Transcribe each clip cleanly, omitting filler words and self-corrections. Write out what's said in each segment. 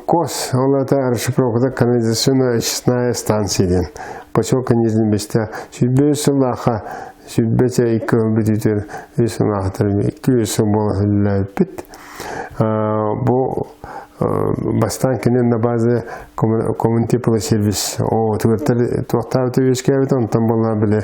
КОС, это расшифровка канализационная очистная станция. Поселка Нижний Бестя. Сюда Салаха, сюда и компьютер, и Салаха, и Салаха, пит. Бо бастан кенен на базе коммунити по сервис. О, туартар то вискавит он там была бля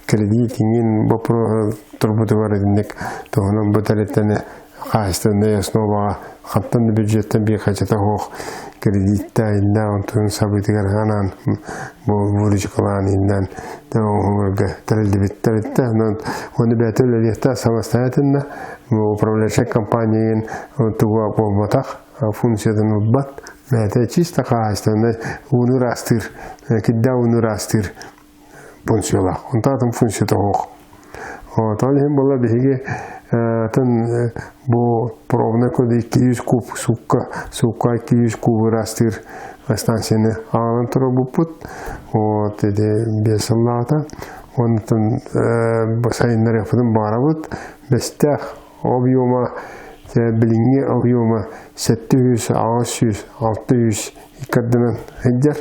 кредит, ин бо про турбутоварник, то нам баталетане хастане основа хаттан бюджеттен би хачата хох кредитта инда онтун сабитигар ханан бо вуричкалан индан то хурга талдибитталта нон он бетел лита самостоятельно управляющая компания туга по батах функционирует бат это чисто хастане унурастир кидда унурастир пункцияла он там функция хох вот он им была биге тан бо пробна коди 200 куб сука 200 куб растир станцияны антро бупут вот эде бесаллата он тан басайндар яфтан барабут бестах объема билинге объема 700 800 600 икаддан хеджар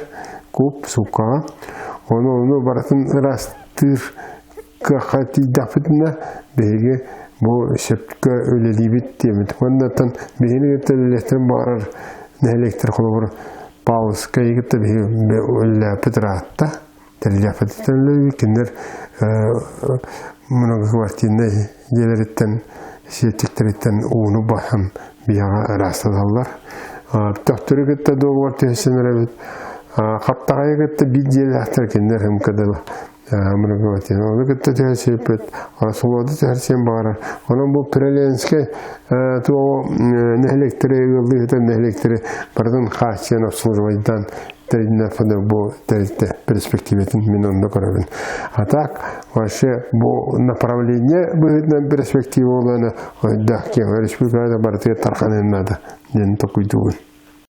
куб сука оны баратын растир кахати дафтна беге бу сепка өлелибит демет. Ондан бейни телелектен барар электр холобор паус кайгытта бе өллә петратта телефаттан киндер много квартирны желереттен сетиктереттен уну бахам бияга растадалар. Тохтурыгытта договортесенер хаттагайгытта бидjelактар киндер хем кадала. Много квартир. Он говорит, что это сепет, а свобода совсем бара. Он был переленский, то на электре, это на электре, пардон, хасен обслуживать дан. На фоне перспективе минут до коровин. А так вообще направление будет на перспективу лана, да, кем республика барте тарханен надо, не такой дуй.